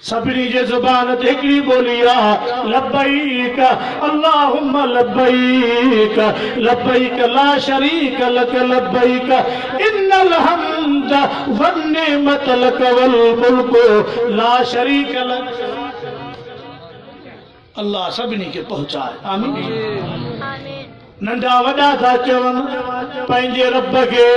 सभिनी जे ज़ुबान ते हिकिड़ी ॿोली आहे लब्बैक अल्लाहुम्मा लब्बैक लब्बैक ला शरीक लक लब्बैक इन्नल हम्द वन निअमत लक वल मुल्क ला शरीक लक। अल्लाह सभिनी खे पहुचाए आमीन। नंढा वॾा था चवनि पंहिंजे रब खे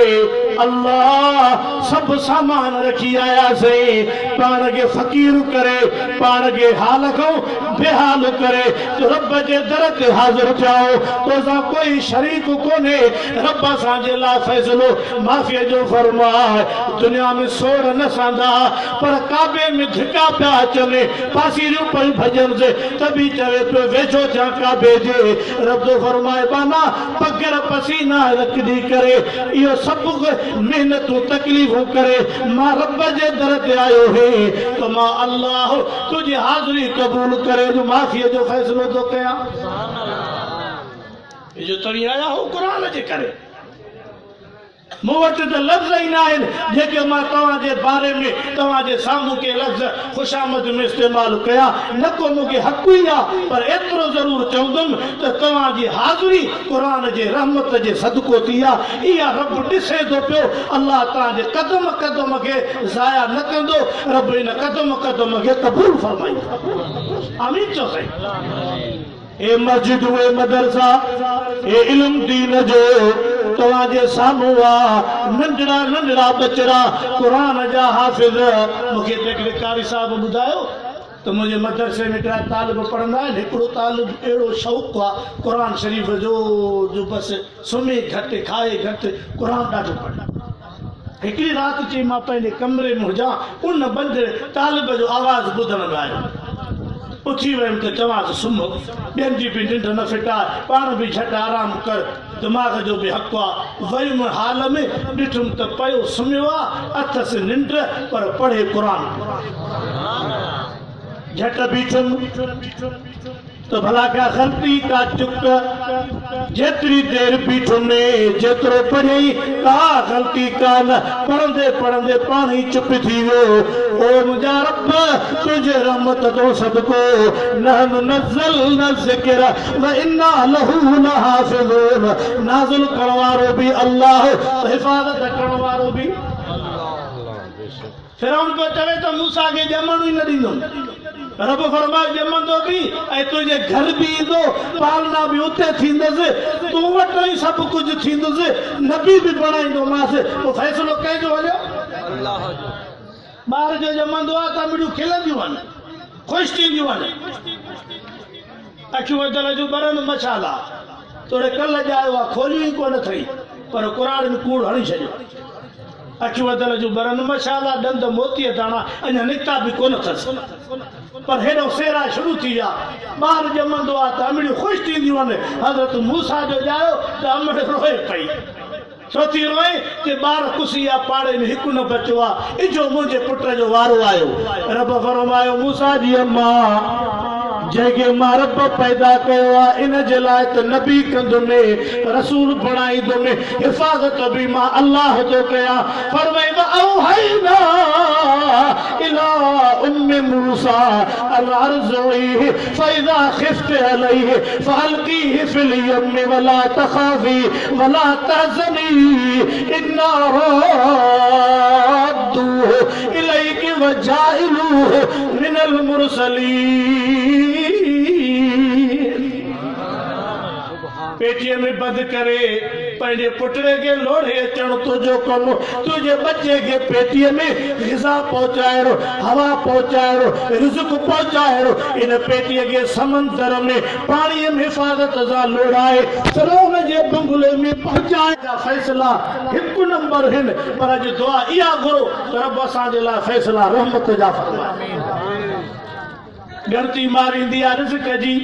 अल्लाह सभु सामान रखी आयासीं पाण खे फ़क़ीर करे पाण खे हाल खां बेहाल करे तो रब जे दर ते हाज़िर थियाओ तोसां कोई शरीक कोन्हे। रब असांजे लाइ फ़ैसिलो माफ़ीअ जो फरमाए। दुनिया में सोर न सांदा पर काबे में धिका पिया अचनि पासीरियूं पियूं भॼनि से तबी चवे पियो वेझो थियां काबे जे। रब जो फरमाए पगर पसीना रखदी करे इहो सभु मेहनतूं तकलीफ़ूं करे मां रब जे दर ते आयो हे तो मां अल्लाह तुझी हाज़िरी क़बूल करे जो माफ़ीअ जो फ़ैसिलो थो कयां। जो तरी आया हो क़ुरान जे करे मूं वटि त लफ़्ज़ ई न आहिनि जेके मां तव्हांजे बारे में तव्हांजे साम्हूं के लफ़्ज़ ख़ुशामद में इस्तेमालु कया न को मूंखे हक़ ई आहे पर एतिरो ज़रूरु चवंदुमि त तव्हांजी हाज़िरी क़ुरान जे रहमत जे सदको थी आहे। इहा रब ॾिसे थो पियो। अल्लाह तव्हांजे क़दम क़दम खे ज़ाया न कंदो। रब इन क़दम क़दम खे क़बूल फरमाईंदो। आमीन चओ साईं। ए मस्जिद ए मदरसा ए इल्म दीन जो तव्हांजे साम्हूं आहे नंढड़ा नंढड़ा बचड़ा क़ुरान जा हाफ़िज़। मूंखे हिकिड़े कारी साहिब ॿुधायो त मुंहिंजे मदरसे में हिकिड़ा तालिब पढ़ंदा आहिनि। हिकिड़ो तालिब अहिड़ो शौक़ु आहे क़ुरान शरीफ़ जो बसि सुम्हे घटि खाए घटि क़ुरान ॾाढो पढ़े। हिकिड़ी राति चई मां पंहिंजे कमरे में हुजां उन बंदि तालिब जो आवाज़ु ॿुधण में आयो। उथी वियुमि त चवांसि सुम्हो ॿियनि जी बि निंड न फिटाए पाण बि झटि आराम कर दिमाग़ जो बि हक़ु आहे। वयुमि हाल में ॾिठुमि त पियो सुम्हियो आहे अथसि निंड पर पढ़े क़ुरान। झटि बीठुमि तो भला क्या गलती का चुक जेतरी देर बीठुमि जेतिरो पढ़ी का गलती का न पढ़ंदे पढ़ंदे पाणी चुप थी वियो। ओ मुंहिंजा रब तुंहिंजे रहमत जो सदको नहनु नज़्ज़लना ज़िक्र व इन्ना लहू लहाफ़िज़ून। नाज़िल करण वारो बि अल्लाह हिफ़ाज़त करण वारो बि फिरौन पियो चवे त मूसा खे ॼमण ई न ॾींदुमि। रब फरमाए ॼमंदो बि ऐं तुंहिंजे घर बि ईंदो पालना बि उते थींदसि तूं वटि ई सभु कुझु थींदुसि नबी बि बणाईंदोमांसि। पोइ फ़ैसिलो कंहिंजो हलियो ॿार जो ॼमंदो आहे त अमड़ियूं खिलंदियूं आहिनि ख़ुशि थींदियूं आहिनि। अखियूं वधल जूं ॿरनि मशाला तोड़े कल्ह ॼायो आहे खोलियूं ई कोन अथई पर क़ुरान में कूड़ हणी छॾियो। अखियूं वधल जूं ॿरनि मशाला ॾंद मोतीअ दाणा अञा निकिता बि कोन अथसि पर हेॾो सेरा शुरू थी विया। ॿार ॼमंदो आहे त अमड़ियूं ख़ुशि थींदियूं आहिनि। हज़रत मूसा जो ॼायो त अमड़ रोए पई। छो थी रोए कि ॿार कुसी आहे पाड़े में हिकु न बचियो आहे इजो मुंहिंजे पुट जो वारो आयो। रब फरमायो मूसा जी अम्मा जंहिंखे मां रब पैदा कयो आहे इन जे लाइ त नबी कंदुमि रसूल बणाईंदुमि हिफ़ाज़त बि मां अल्लाह जो कयां। फरमाए औहैना इला उम्मि मूसा अन अर्ज़िही फ़इज़ा ख़िफ़्ति अलैहि फ़अल्क़ीही फ़िल यम्मि वला तख़ाफ़ी वला तहज़नी इन्ना राद्दूहु इलैकि वजाइलूहु मिनल मुरसलीन। पेटीअ में बंद करे पंहिंजे पुटड़े खे लोढ़े अचण तुंहिंजो कमु। तुंहिंजे बचे खे पेटीअ में ग़िज़ा पहुचाइणो हवा पहुचाइणो रिज़्क़ पहुचाइणो। इन पेटीअ खे समंदर में पाणीअ में हिफ़ाज़त सां लोढ़ाए फिरौन जे बंगले में पहुचाइण जा फ़ैसिला हिकु नंबर आहिनि। पर अॼु दुआ इहा घुरो त रब असांजे लाइ फ़ैसिला रहमत जा फरमाए। गणती मारींदी आ रिज़्क़ जी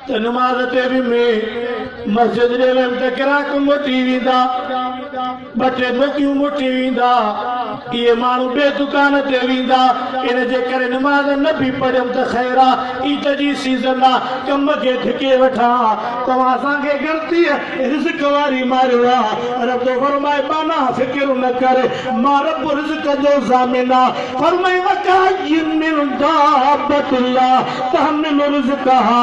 त नमाज़ ते बि में मस्जिद जे वेम त किराक मोटी वेंदा ॿ टे मोकियूं मोटी वेंदा इहे माण्हू ॿिए दुकान ते वेंदा इन जे करे नमाज़ न बि पढ़ियमि त ख़ैर आहे ईद जी सीज़न आहे कम खे धिके वठां तव्हां असांखे गणती रिज़्क़ वारी मारियो आहे रब फरमाए बाना फ़िक्र न करे मां रब रिज़्क़ जो ज़ामिन आहे फरमाए वकायिन मिन दाबतिल्लाह तहमिल रिज़्क़हा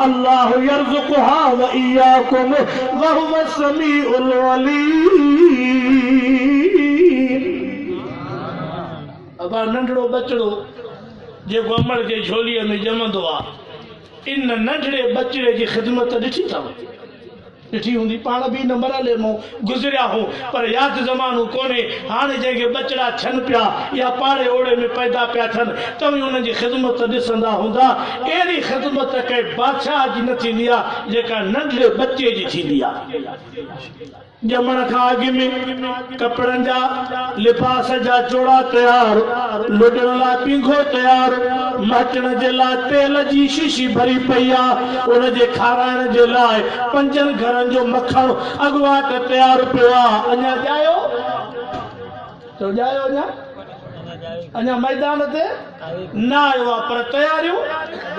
अल्लाह यरज़ुक़हा व इय्याकुम व हुव समीउल अलीम। अब नंढड़ो बचड़ो जेको अमड़ जे झोलीअ में ॼमंदो आहे इन नंढड़े बचड़े जी ख़िदमत ॾिठी अथव ॾिठी हूंदी पाण बि न मरले मां गुज़रिया हो पर यादि ज़मानो कोन्हे हाणे जंहिंखे बचड़ा थियनि पिया या पाड़े ओड़े में पैदा पिया थियनि तव्हां उन्हनि जी ख़िदमत ॾिसंदा हूंदा अहिड़ी ख़िदमत कंहिं बादशाह जी न थींदी आहे जेका नंढड़े बच्चे जी थींदी आहे। ॼमण खां अॻु में कपिड़नि जा लिबास जा जोड़ा तयार लुॾण लाइ पींघो तयार मटण जे लाइ तेल जी शीशी भरी पई आहे उनजे खाराइण जे लाइ 5 घरनि जो मखण अॻुवाट तयार पियो आहे। अञा ॼायो तो ॼायो अञा मैदान ते न आयो आहे पर तयारियूं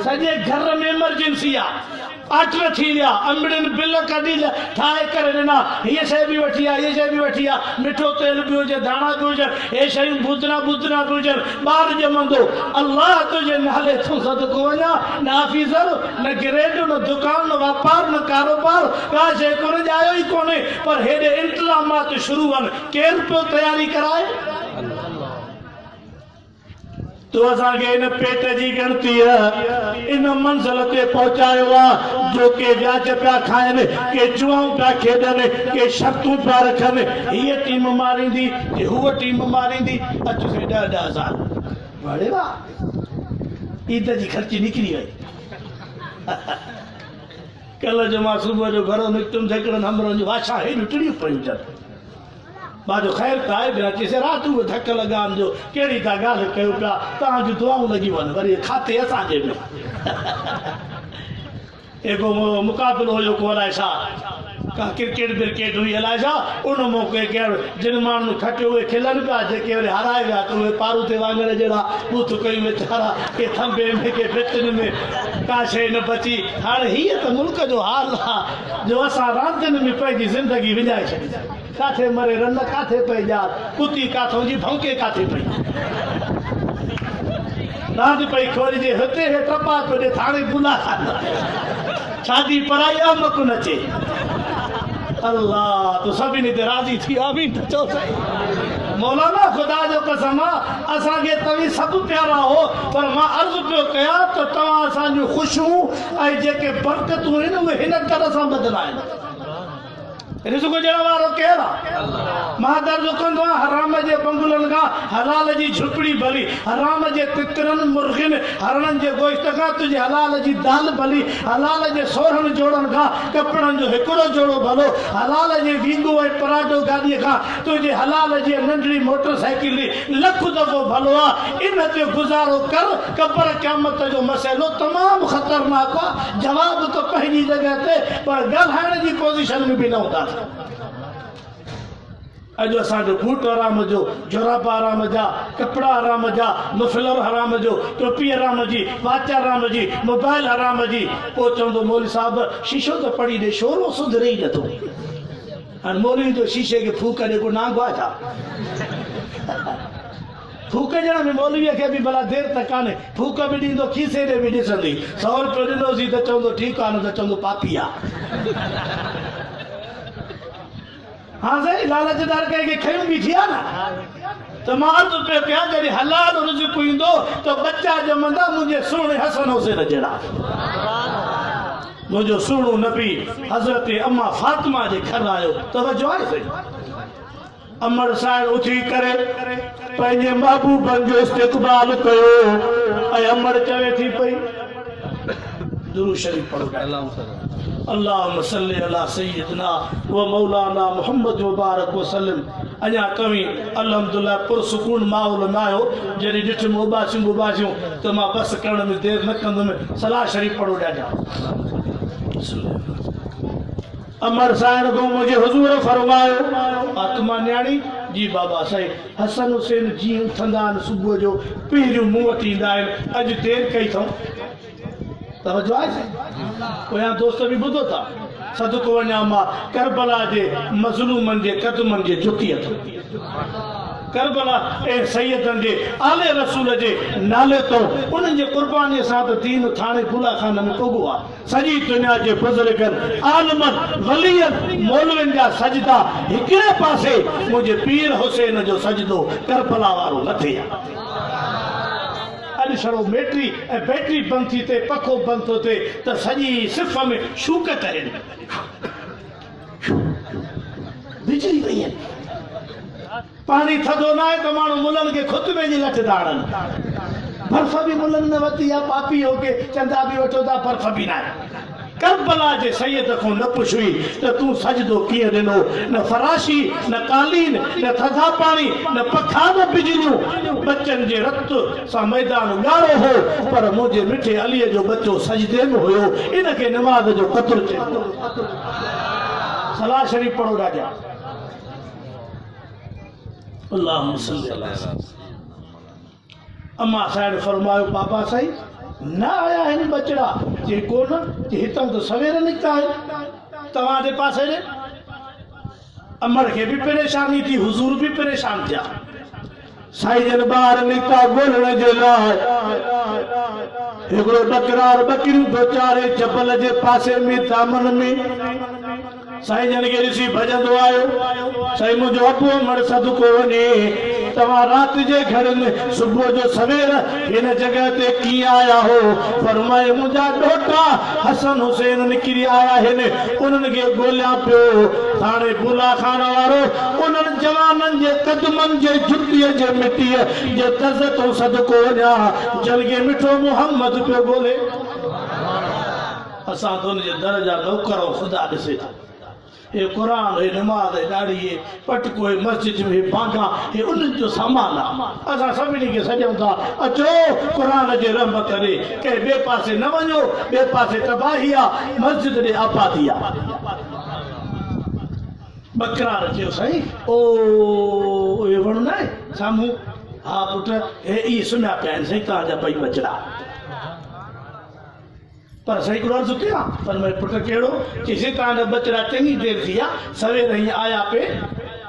सॼे घर में इमरजेंसी आहे आटर थी विया अंबड़ियुनि बिल कढी ठाहे करे ॾिना हीअ शइ बि वठी आहे हीअ शइ बि वठी आहे मिठो तेल बि हुजे धाणा बि हुजनि हे शयूं बुधना बुधना बि हुजनि ॿार ॼमंदो अल्लाह तुंहिंजे नाले तूं सदको वञा न ऑफिसर न ग्रेड न दुकान न वापार न कारोबार का शइ कोन्हे ॼायो ई कोन्हे पर हेॾे इंतज़ामात शुरू आहिनि केरु पियो तयारी कराए तो असांखे इन पेट जी गणती इन मंज़िल ते पहुचायो आहे जो के व्याज पिया खाइनि के जुआऊं पिया खेॾनि के शर्तूं पिया रखनि हीअ टीम मारींदी हूअ टीम मारींदी अचु से 10,000 वड़े वाह ईद जी ख़र्ची निकिरी वई कल्ह जो मां सुबुह जो घरों निकितुमि त हिकिड़नि हमरनि जूं वाछा हेॾियूं टिड़ियूं पयूं हुजनि मां जो ख़ैर त आहे पिया चईसि राति बि धक लॻाइण जो कहिड़ी था ॻाल्हि कयो पिया तव्हांजूं दुआऊं लॻी वञनि वरी खाते असांजे में हिकु मुक़ाबिलो हुयो को अलाए छा का क्रिकेट ब्रिकेट हुई अलाए छा उन मौक़े केरु जिन माण्हुनि खटियो उहे खिलनि पिया जेके वरी हाराए विया त उहे पारू ते वांगुर जहिड़ा बूथ कयूं वेचारा के थंबे में के भितनि में का शइ न बची हाणे हीअ त मुल्क जो हाल आहे जो असां रांदियुनि में पंहिंजी ज़िंदगी विञाए छॾी काथे मरे रन काथे पई ॼार कुती काथों जी भौंके काथे पई रांदि पई खोलिजे हिते हे टपा पियो ॾे थाणे गुला शादी पढ़ाई अमक न चे अल्लाह तो सभिनी ते राज़ी थी आमीन त चओ सही मौलाना खुदा जो कसम असांखे तव्हीं सभु प्यारा हो पर मां अर्ज़ु पियो कयां त तव्हां असांजूं ख़ुशियूं ऐं जेके बरकतूं आहिनि उहे हिन तरह सां बदिलाइनि रिज़्क़ ॾियण वारो केरु आहे मां दर्जो कंदो आहियां हराम जे बंगलनि खां हलाल जी झुपड़ी भली हराम जे तितरनि मुर्गियुनि हरणनि जे गोश्त खां तुंहिंजे हलाल जी दाल भली हलाल जे 16 जोड़नि खां कपिड़नि जो हिकिड़ो जोड़ो भलो हलाल जे वींगो ऐं पराठो गाॾीअ खां तुंहिंजे हलाल जी नंढड़ी मोटर साइकिल लख दफ़ो भलो आहे इन ते गुज़ारो कर क़ब्र क़यामत जो मसइलो तमामु ख़तरनाक आहे जवाब त पंहिंजी जॻह ते पर ॻाल्हाइण जी पोज़ीशन में बि न हूंदा अॼु असांजो बूट आराम जो जोराब आराम जा कपिड़ा आराम जा मुफलर हराम जो टोपी हराम जी वाच हराम जी मोबाइल हराम जी पोइ चवंदो मौलवी साहब शीशो त पढ़ी ॾे शोरो सुधरे ई नथो हाणे मौलवी जो शीशे खे फूक ॾे को नांगो आहे छा फूक ॾियण में मौलवीअ खे बि भला देरि त कान्हे फूक बि ॾींदो खीसे ॾे बि ॾिसंदी 100 रुपयो ॾिनोसीं त चवंदो ठीकु आहे न त चवंदो पापी आहे हाँ सही लालचदार कंहिंखे खयूं बि थिया न त मां अर्ज़ु पियो कयां जॾहिं हलाल रिज़्क़ ईंदो त बच्चा ॼमंदा मुंहिंजे सुहिणे हसन हुसैन जहिड़ा मुंहिंजो सुहिणो नबी हज़रत अम्मा फातिमा जे घर आयो तवजो आहे सही अमर साहिब उथी करे पंहिंजे महबूबनि जो इस्तक़बाल कयो ऐं अमर चवे थी पई दुरूद शरीफ पढ़ो अल्लाहुम्मा सल्ली अला सय्यिदना व मौलाना मुहम्मद मुबारक वसल्लम अञा तव्हीं अल्हम्दुलिल्लाह पुरसुकून माहौल न आयो जॾहिं ॾिठुमि उबासियूं त मां बसि करण में देरि न कंदुमि सलाह शरीफ़ पढ़ो ॾाढा अमर साइण को मुझे हुजूर फरमायो आत्मा न्याणी जी बाबा साईं हसन हुसैन जीअं उथंदा आहिनि सुबुह जो पहिरियों मूं वटि ईंदा आहिनि अॼु देरि कई अथऊं तवजो आहे साईं पोयां दोस्त बि ॿुधो था सदको वञा मां करबला जे मज़लूमनि जे क़दमनि जे झुकी अथऊं करबला ऐं सैयदनि जे आले रसूल जे नाले तो उन्हनि जे क़ुर्बानीअ सां त दीन थाणे फुला खान में कोगो आहे सॼी दुनिया जे बुज़ुर्गनि आलमनि वलियनि मौलवियुनि जा सजदा हिकिड़े पासे मुंहिंजे पीर हुसैन जो सजदो करबला वारो मथे आहे अॼु छड़ो बैटरी ऐं बैटरी बंदि थी थिए पखो बंदि थो थिए त सॼी सिफ़ में शूकत आहिनि बिजली वई आहिनि पानी थधो न आहे त माण्हू मुलनि खे खुतबे जी लठ दाड़नि बर्फ़ बि मुलनि में वती आहे पापी हो के चंदा बि वठो था बर्फ़ बि न आहे करबला जे सैयद खां न पुछ हुई त तूं सजदो कीअं ॾिनो न फराशी न कालीन न थधा पाणी न पखा न बिजलियूं बचनि जे रत सां मैदान ॻाढ़ो हो पर मुंहिंजे मिठे अलीअ जो बच्चो सजदे में हुयो इनखे नमाज़ जो क़तल चइबो सलाह शरीफ़ पढ़ो राजा अल्लाहुम्मा सल्ली अला अम्मा साइड फरमायो बाबा साईं न आया आहिनि बचड़ा जे कोन जे हितां तो सवेर निकिता आहिनि तव्हांजे पासे ॾे अमर खे बि परेशानी थी हुजूर बि परेशान थिया साईं जन ॿार निकिता ॻोल्हण जे लाइ हिकिड़ो बकरार बकरियूं थो चारे जबल जे पासे में दामन में साईं जन खे ॾिसी भॼंदो आयो साईं मुंहिंजो अबू अमर सदको वञे तव्हां राति जे घर में सुबुह जो सवेर हिन जॻह ते कीअं आया हो फरमाए मुंहिंजा ॾोटा हसन हुसैन निकिरी आया आहिनि उन्हनि खे ॻोल्हियां पियो हाणे बुला खान वारो उन्हनि जवाननि जे क़दमनि जे जुतीअ जे मिटीअ जे तज़ तो सदको वञा जलगे मिठो मोहम्मद पियो ॻोल्हे असां त उनजे दर जा नौकर ख़ुदा ॾिसे थो ये कुरान है नमाज है दाढ़ी है पटको है मस्जिद में बागा है उन्हनि जो सामान आहे असां सभिनी खे सॾियूं था अचो क़ुरान जे रहमत ॾे कंहिं ॿिए पासे न वञो ॿिए पासे तबाही आहे मस्जिद ॾे आबादी आहे बकरार चयो साईं ओ इहो वणु न आहे साम्हूं हा पुट हे इहे सुम्हिया पिया आहिनि साईं तव्हांजा ॿई बचड़ा पर सही को अर्ज़ कया पर मैं पुट केड़ो किसी तव्हांजा बचड़ा चङी देरि थी आहे सवेर ही आया पे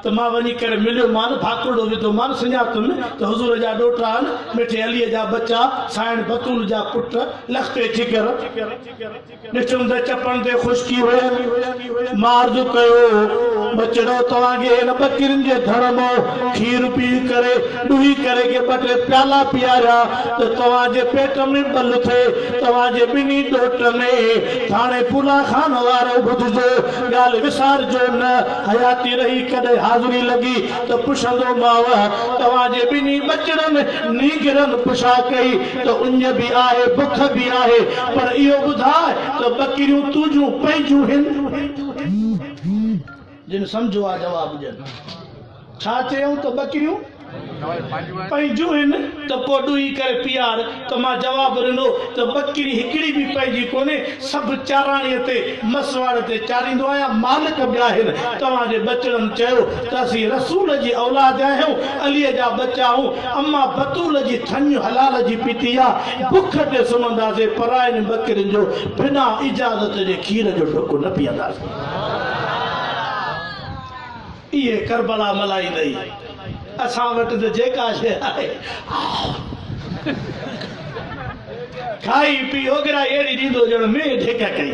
तो मां वञी करे मिलियो मान भाकुड़ो विधो मान सुञातुमि त हुज़ूर जा ॾोटा आहिनि मिठे अलीअ जा बच्चा साइण बतूल जा पुट लखते जिगर ॾिठुमि त चपनि ते ख़ुश्की हुयनि मां अर्ज़ु कयो बचड़ो तव्हांखे हिन बकरियुनि जे धड़ मां खीर पी करे ॾुही करे के ॿ टे प्याला पीआरिया त तव्हांजे पेट में बल थिए तव्हांजे ॿिन्ही ॾोटनि हाणे पुला खान वारो ॿुधिजो ॻाल्हि विसारजो न हयाती रही कॾहिं हाज़ुरी लगी तो पुछंदो माव तव्हांजे ॿिन्ही बचड़नि नीगरनि पुछा कई तो उञ बि आहे बुख बि आहे पर इहो ॿुधाए त बकरियूं तुंहिंजूं पंहिंजूं आहिनि जिन सम्झो आहे जवाब ॾियनि छा चयूं त बकरियूं पंहिंजूं आहिनि त पोइ ॾुही करे पीआर त मां जवाबु ॾिनो त बकरी हिकिड़ी बि पंहिंजी कोन्हे सभु चाराणीअ ते मसवाड़ ते चारींदो आहियां मालिक बि आहिनि तव्हांजे बचड़नि चयो त असीं रसूल जी औलाद आहियूं अलीअ जा बच्चा आहियूं अम्मा बतूल जी थञ हलाल जी पीती आहे बुख ते सुम्हंदासीं परायनि बकरियुनि जो बिना इजाज़त जे खीर जो ढुक न पीअंदासीं इहे करबला मल्हाईंदई असां वटि त जेका शइ आहे खाई पी ओगरा अहिड़ी ॾींदो ॼण में ढेक कई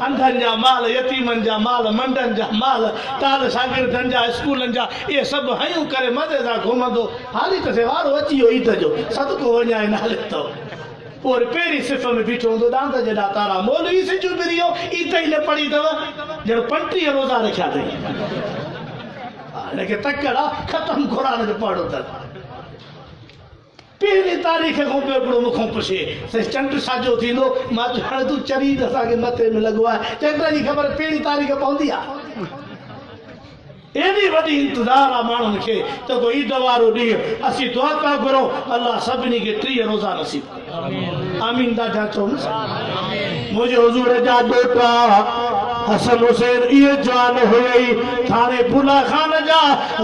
अंधनि जा माल यतीमनि जा माल मंडनि जा माल ताल शागिर्दनि जा स्कूलनि जा इहे सभु हयूं करे मज़े सां घुमंदो हाली त वारो अची वियो ईद जो सदको वञाए नाले तो पोइ पहिरीं सिफ़ में बीठो हूंदो दांद जेॾा तारा मौलवी सिजू बिरियो ईद ई न पढ़ी अथव ॼण 35 रोज़ा रखिया अथई हिनखे तकड़ ख़तम क़ुरान जो पढ़ो अथनि पहिरीं तारीख़ खां पोइ हिकिड़ो मूंखां पुछे चंड साॼो थींदो मां चयो हाणे तूं चरीद असांखे मथे में लॻो आहे चंड जी ख़बर पहिरीं तारीख़ पवंदी आहे एडी वडी इंतजार आ मानन के तो को ईद वारो डी असी दुआ का करो अल्लाह सबनी के 3 रोजा नसीब करे आमीन दा जाचो मुझे हुजूर जा बेटा हसन हुसैन ये जान हुई थाने बुला खान जा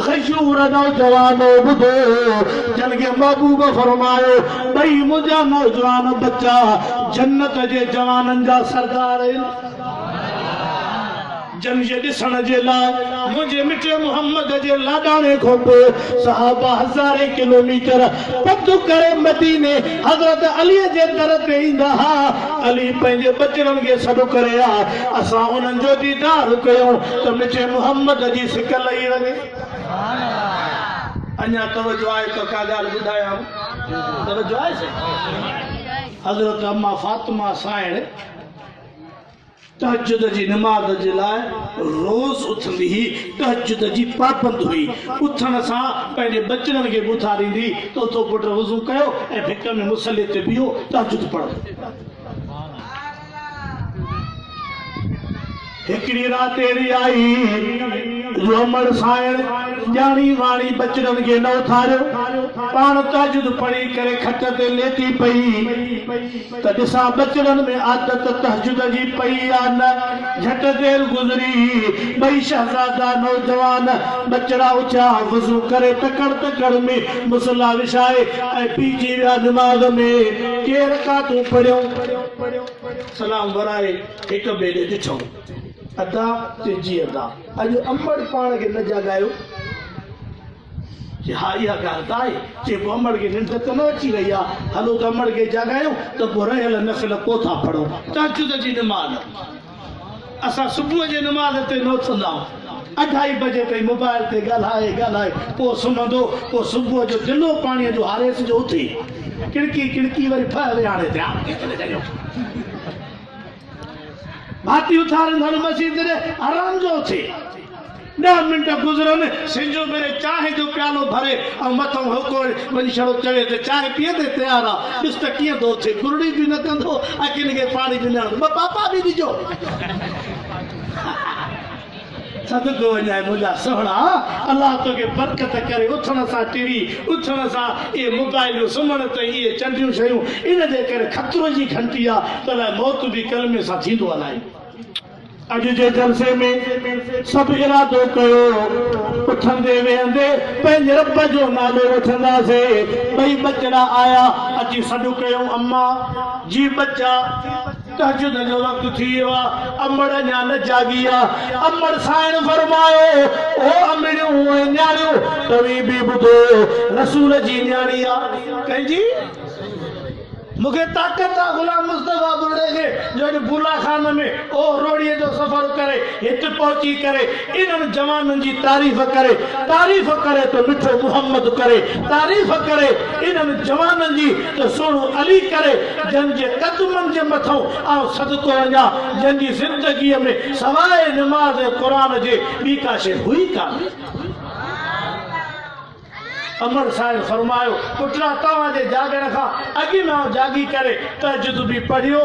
गशूर नौजवान बुदो जन के महबूब फरमायो भाई मुझा नौजवान बच्चा जन्नत जे जवानन जा सरदार जन जे दिसण जे लाइ मुझे मिठे मोहम्मद जे लाडाणे खोपे सहाबा हज़ारे किलोमीटर पधु करे मदीने हजरत अली जे दर ते ईंदा हा अली पंहिंजे बचड़नि खे सॾु करे आ असां उन्हनि जो दीदार कयूं त मिठे मोहम्मद जी सिक लही वञे अञा तवजो आहे त का ॻाल्हि ॿुधायां तवजो आहे हजरत अम्मा फातिमा साइण तहज्जुद जी नमाज जे लाइ रोज उथंदी ही तहज्जुद जी पाबंद हुई उथण सां पंहिंजे बचड़नि खे ॿुधारींदी त उथो पुट वज़ू कयो ऐं भिक में मुसले ते बीहो तहज्जुद पढ़ो हिकिड़ी रात अहिड़ी आई रोमड़ साइण ॼाणी वाणी बचड़नि खे न उथारियो पाण तहज्जुद पढ़ी करे खट ते लेटी पई त ॾिसां बचड़नि में आदत तहज्जुद जी पई आ न झट देर गुज़री ॿई शहज़ादा नौजवान बचड़ा उथिया वज़ू करे तकड़ में मुसला विछाए ऐं पीजी विया दिमाग़ में के रकातूं पढ़ियो सलाम वराए हिक ॿिए ॾे ॾिठो अदा तेजी अदा अॼु अमड़ पाण खे न जगायो हा इहा ॻाल्हि त आहे चइबो अमड़ खे निंड त न अची रही आहे हलो त अमड़ खे जगायूं त पोइ रहियल नफ़िल कोथा पढ़ो तहज्जुद जी नमाज़ असां सुबुह जे नमाज़ ते न उथंदा 2:30 बजे ताईं मोबाइल ते ॻाल्हाए पोइ सुम्हंदो पोइ सुबुह जो दिलो पाणीअ जो हारेस जो उथी किड़की वरी फल हाणे ते भाती उथारंदड़ मस्जिद रे आराम जो थे 10 मिनट गुजरन सिंजो मेरे चाहे जो प्यालो भरे और मथो होको वनी छड़ो चवे ते चाहे पिए ते तैयार आ किस त किए दो थे गुरड़ी भी न कंदो अकिन के पानी भी न पापा भी दिजो सदको वञाए मुंहिंजा सोहणा अल्लाह तोखे बरकत करे उथण सां टिड़ी उथण सां इहे मोबाइलियूं सुम्हण ताईं इहे चंडियूं शयूं इन जे करे ख़तरो जी घंटी आहे त अलाए मौत बि कलमे सां थींदो अलाए अॼु जे जलसे में सभु इरादो कयो उथंदे वेहंदे पंहिंजे रब जो नालो वठंदासीं ॿई बचड़ा आया अची सॾु कयूं अम्मा जी बच्चा तहज्जुद जो वक़्तु थी वियो आहे अमड़ अञा न जागी आहे अमड़ साइण फरमायो ओ अमड़ियूं ऐं न्याणियूं तव्हीं बि ॿुधो रसूल जी न्याणी आहे कंहिंजी मूंखे ताक़त आहे गुलाम मुस्तफ़ा बुर्ड़े खे जो बुला खान में ओ रोड़ीअ जो सफ़र करे हिते पहुची करे इन्हनि जवाननि जी तारीफ़ करे त मिठो मुहम्मद करे तारीफ़ करे इन्हनि जवाननि जी त सोणो अली करे जन जे कदमनि जे मथां आउं सदको वञा जन जी ज़िंदगीअ में सवाइ नमाज़ क़ुरान जे ॿी का शइ हुई कान अमर साहिब फरमायो पुटरा तव्हां जे जागण खां अॻु में जागी करे तहज्जुद बि पढ़ियो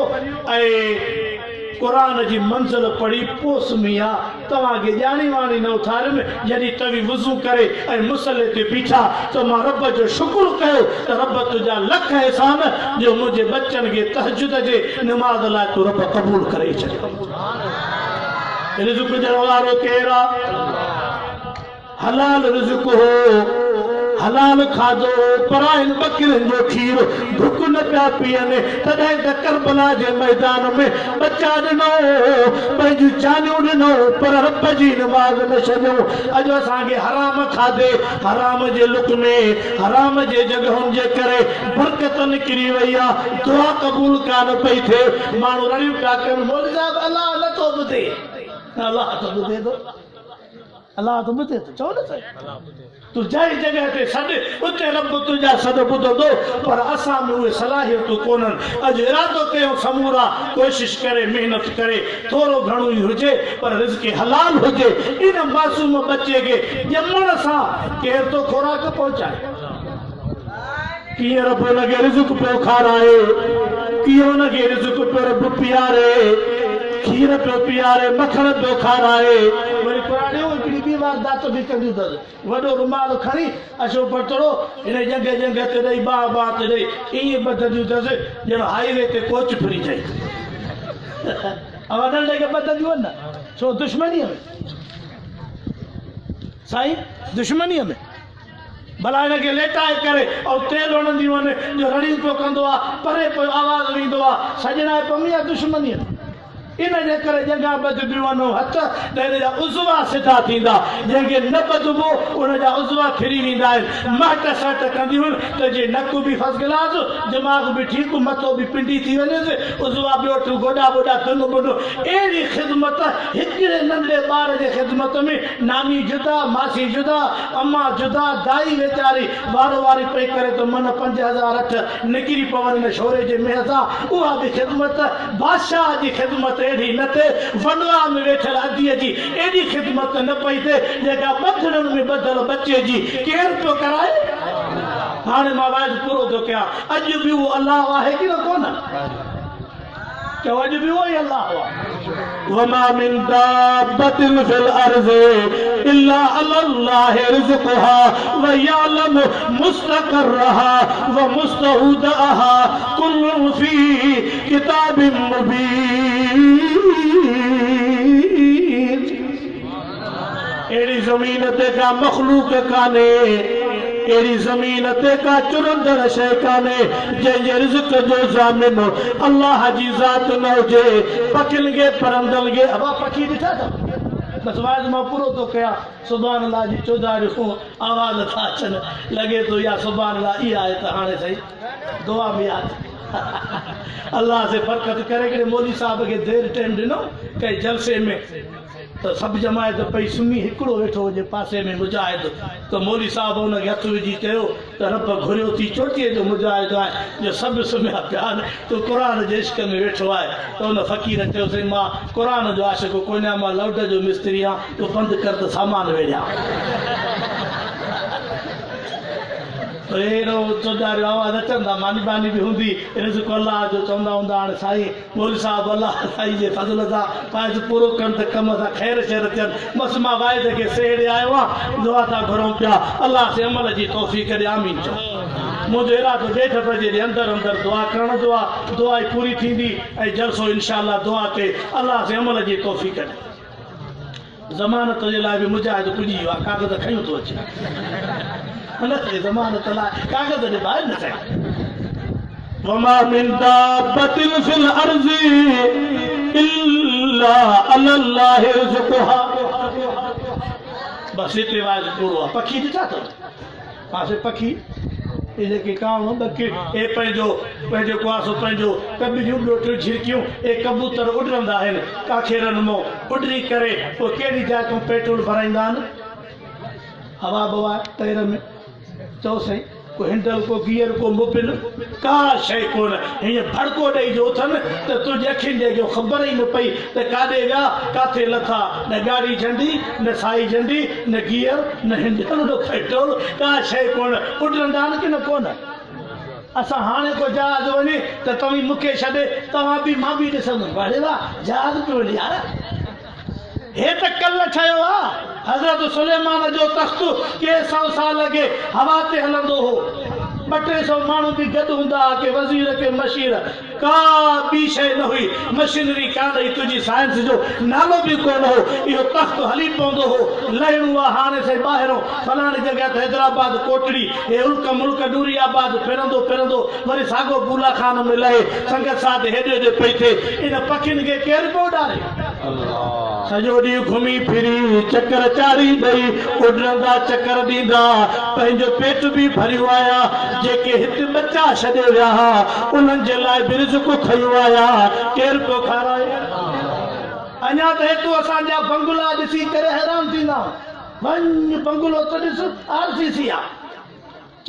ऐं क़ुरान जी मंज़िल पढ़ी पोइ सुम्ही आहे तव्हांखे ॼाणी वाणी न उथारियुमि जॾहिं तव्हीं वुज़ू करे ऐं मुसले ते बीठा त मां रब जो शुक्र कयो त रब तुंहिंजा लख एहसान जो मुंहिंजे बच्चनि खे तहज्जुद जे नमाज़ लाइ तूं रब क़बूल करे छॾियो रिज़्क़ ॾियण वारो केरु आहे हलाल रिज़्क़ हो हलाल खाधो पराइन बकरिन जो खीर भुख न पिया पियनि तॾहिं त करबला जे मैदान में बच्चा ॾिनो पंहिंजूं जानियूं ॾिनो पर रब जी नमाज़ न छॾियो अॼु असांखे हराम खाधे हराम जे लुक में हराम जे जॻहुनि जे करे बरकत निकिरी वई आहे दुआ क़बूल कान पई थिए माण्हू रड़ियूं पिया कनि मौलवी साहिब अलाह नथो ॿुधे अलाह त ॿुधे थो अलाह तो ॿुधे थो चओ न साईं तूं जंहिं जॻह ते सॾु उते रब तुंहिंजा सॾ ॿुधंदो पर असां में उहे सलाहियतूं कोन्हनि अॼु इरादो कयूं समूरा कोशिशि करे महिनत करे थोरो घणो ई हुजे पर रिज़्क़ हलाल हुजे इन मासूम बचे खे ॼमण सां केरु थो खुराक पहुचाए कीअं रब हुनखे रिज़्क़ पियो खाराए कीअं हुनखे रिज़्क़ पियो रब पीआरे खीर पियो पीआरे मखण पियो खाराए वरी पुराणियूं हिकिड़ी ॿी वारदात बि कंदियूं अथसि वॾो रुमाल खणी अछो पतड़ो हिन जंग जंग ते ॾेई बाह बाह ते ॾेई ईअं ॿधंदियूं अथसि ॼण हाईवे ते कोच फिरी चई नंढे खे ॿधंदियूं आहिनि न छो दुश्मनीअ में साईं दुश्मनीअ में भला हिनखे लेटाए करे ऐं तेल हणंदियूं आहिनि जो रड़ियूं पियो कंदो आहे परे पियो आवाज़ ईंदो आहे सजना पमी आहे दुश्मनीअ इन जे करे जंगा ॿधबियूं आहिनि हथ त हिन जा उज़वा सिधा थींदा जंहिंखे न ॿधबो उन जा उज़वा फिरी वेंदा आहिनि मट सट कंदियूं आहिनि त जे नक बि फर्स्ट क्लास दिमाग़ बि ठीकु मथो बि पिंडी थी वञेसि उज़वा ॿियो गोॾा ॿोॾा धुन बुॾो अहिड़ी ख़िदमत हिकिड़े नंढड़े ॿार जे ख़िदमत में नानी जुदा मासी जुदा अम्मा जुदा दाई वीचारी वारो वारी पई करे त मन 5008 निकिरी पवनि हिन छोरे जे मेह सां उहा बि ख़िदमत बादशाह जी ख़िदमत एडी न थे वनवा में वेठल अदीअ जी एडी खिदमत न पई थे जेका बदलनि में बदल बच्चे जी केर पियो कराए हाणे मां वाइद पूरो थो कयां अॼु बि उहो अलाह आहे कि न कोन चओ अॼु बि उहो ई अलाह आहे वमा मिन दाब्बतिन फिल अर्ज़ि इल्ला अल्लाहि रिज़्क़ुहा व यअलम मुस्तक़रहा व मुस्तौदअहा कुल्लुन फी किताबिन मुबीन एड़ी ज़मीन ते का मखलूक काने एड़ी ज़मीन ते का चुरंदड़ शइ काने जंहिंजे रिज़्क़ जो ज़ामिन अल्लाह जी ज़ात न हुजे पखियुनि खे परंदनि खे अबा पखी ॾिठा अथव बस वाइद मां पूरो थो कयां सुभान अल्लाह जी चौधारियूं आवाज़ था अचनि लॻे थो या सुभान अल्लाह इहा आहे त हाणे सही दुआ में यादि अल्लाह से बरकत करे करे मौली साहब के देर टाइम ॾिनो कंहिं जलसे में तो सब जमायत पई सुम्ही हिकिड़ो वेठो हुजे पासे में मुजाहिद तो मौली साहब हुनखे हथ विझी चयो त रब घुरियो थी चोटीअ जो मुजाहिद आहे जो सभु सुम्हिया पिया आहिनि तूं क़ुर जे इश्क में वेठो आहे त हुन फ़क़ीर चयोसीं मां क़ुर जो आशिक़ कोन आहियां मां लौड जो मिस्त्री आहियां तूं बंदि कर त सामान वेड़िया चौधारियूं आवाज़ अचंदा मानी बानी बि हूंदी रिज़्क़ अल्लाह जो चवंदा हूंदा हाणे साईं मौली साहब अल्लाह साईं जे फज़ल सां वाइद पूरो कनि त कम सां ख़ैर शैर थियनि बसि मां वाइद खे सेड़े आयो आहियां दुआ था घुरूं पिया अल्लाह से अमल जी तौफ़ीक़ ॾे आमीन चओ मुंहिंजो इरादो 1:30 बजे जे अंदरि अंदरि दुआ करण जो आहे दुआ ई पूरी थींदी ऐं जलसो इंशाअल्लाह दुआ ते अल्लाह से अमल जी तौफ़ीक़ ॾे ज़मानत जे लाइ बि मुजाहिद पुॼी वियो आहे कागज़ खयूं थो अचे ज़मानत लाइ कागज़ जे ॿाहिरि न थिए वमा मिन दाब्बतिन फिल अर्ज़ि इल्ला अल्लाहि रिज़्क़ुहा बस हिते वाइद पूरो आहे पखी ॾिठा अथव पासे पखी ये जेके कावण बके ए पंहिंजो कुआसो पंहिंजो कबियूं ॿियो झिरकियूं ए कबूतर उॾंदा आहिनि काखेरनि मां उॾरी करे पोइ कहिड़ी जाइ तूं पेट्रोल भराईंदा आहिनि हवा बवा टायर में चओ साईं को हैंडल को गियर को मोबिल का शइ कोन हीअं भड़को ॾेई जो अथनि त तुंहिंजी अखियुनि जो ख़बर ई न पई त काॾे विया काथे लथा न गाड़ी झंडी न साई झंडी न गियर न हैंडल न पेट्रोल का शइ कोन उॾंदा आहिनि की न कोन असां हाणे को जहाज वञे त तव्हीं मूंखे छॾे तव्हां बि मां बि ॾिसंदुमि अरे वाह जहाज पियो वञे यार हे त कल्ह ठहियो आहे हज़रत सुलेमान जो तख़्त के 100 साल अॻे हवा ते हलंदो हो 200-300 माण्हू बि गॾु हूंदा के वज़ीर के मशीर का ॿी शइ न हुई मशीनरी कान हुई तुंहिंजी साइंस जो नालो बि कोन हो इहो तख़्त हली पवंदो हो लहणो आहे हाणे साईं ॿाहिरों फलाणी जॻह ते हैदराबाद कोटड़ी हे उल्क मुल्क नूरियाबाद फिरंदो वरी साॻो बूला खान में लहे संगत साथ हेॾे होॾे पई थिए इन पखियुनि खे केरु पियो उॾारे सॼो ॾींहुं घुमी फिरी चकर चाढ़ी ॾेई उॾंदा चकर ॾींदा पंहिंजो पेट बि भरियो आया जेके हिते बच्चा छॾे विया उन्हनि जे लाइ बि रिज़्क़ खयो आया केरु पियो खाराए अञा त हेतिरो असांजा बंगला ॾिसी करे हैरान थींदा वञ बंगलो त ॾिस RCC आहे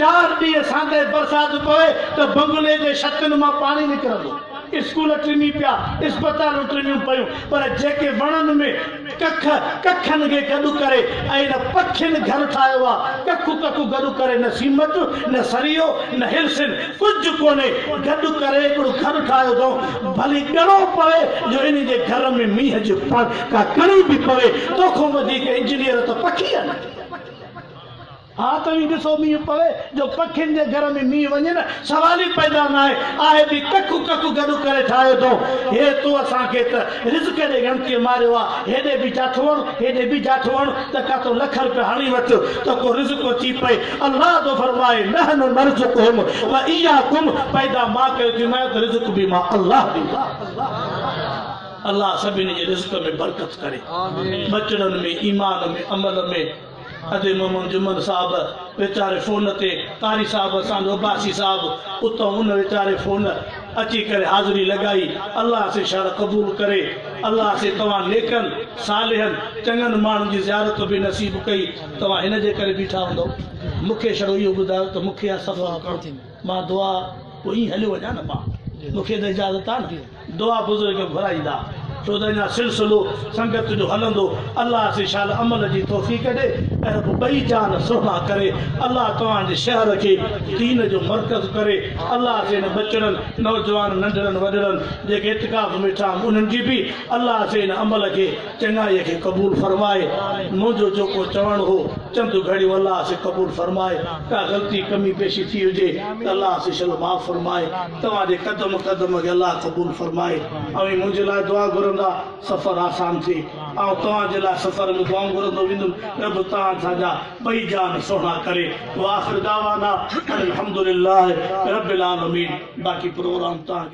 4 ॾींहं सांदे बरसाति पवे त बंगले जे छतनि मां पाणी निकिरंदो स्कूल टिनी पिया अस्पतालूं टिनियूं पियूं पर जेके वणनि में कखन के गॾु करे ऐं न पखियुनि घर ठाहियो आहे कखु कखु गॾु करे न सीमत न सरियो न हिरसिन कुझु कोन्हे गॾु करे हिकिड़ो घर ठाहियो अथऊं भली ॻणो पवे जो इन जे घर में मींहं जी का कणी बि पवे तोखां वधीक इंजीनियर त पखी आहे न हाँ तो ही ॾिसो मींहुं पवे जो पखियुनि जे घर में मींहुं वञे न सवाल ई पैदा न आहे बि कखु कखु गॾु करे ठाहियो अथऊं हे तो असांखे त रिज़्क़ ॾे गणतीअ मारियो आहे हेॾे बि जाठो वण हेॾे बि जाठो वण त काथो लख रुपया हणी वठ त को रिज़्क़ थी पए अल्लाह तो फरमाए नहनु नरज़ुकुहुम व इय्याकुम पैदा मां कयो थी मैं त रिज़्क़ बि मां अल्लाह ॾींदो अल्लाह सभिनी जे रिज़्क़ में बरकत करे बचड़नि में ईमान में अमल में अदे मोहम्मद जुमन साहब वेचारे फोन ते कारी साहब असांजो अब्बासी साहब उतो उन वेचारे फोन अची करे हाज़िरी लगाई अल्लाह से शर कबूल करे अल्लाह से तव्हां नेकन सालिहन चङनि माण्हुनि जी ज़ियारत बि नसीब कई तव्हां हिन जे करे बीठा हूंदो मूंखे छड़ो इहो ॿुधायो त मूंखे आहे सफ़र करणु मां दुआ पोइ ईअं हलियो वञा न मां मूंखे त इजाज़त आहे न दुआ बुज़ुर्ग घुराईंदा छो त अञा सिलसिलो संगत जो हलंदो अल्लाह से शाल अमल जी तौफ़ीक़ ॾे ऐं ॿई जान सुहिणा करे अल्लाह तव्हांजे शहर खे दीन जो मर्कज़ करे अल्लाह से हिन बचड़नि नौजवान नंढड़नि वॾड़नि जेके इतिकाफ़ में वेठा उन्हनि जी बि अल्लाह से हिन अमल खे चङाईअ खे क़बूल फरमाए मुंहिंजो जेको चवणु हो चंद घड़ियूं अल्लाह से क़बूल फरमाए का ग़लती कमी पेशी थी हुजे त अल्लाह से शल माफ़ फरमाए तव्हांजे क़दम क़दम खे अल्लाह क़बूल फरमाए ऐं मुंहिंजे लाइ दुआ घुरंदा सफ़र आसान थिए ऐं तव्हांजे लाइ सफ़र में दुआऊं घुरंदो वेंदुमि रब तव्हां सां ॿई जान सुहिणा करे आख़िर दावाना अल्हम्दुलिल्लाह रब्बिल आलमीन बाक़ी प्रोग्राम तव्हांखे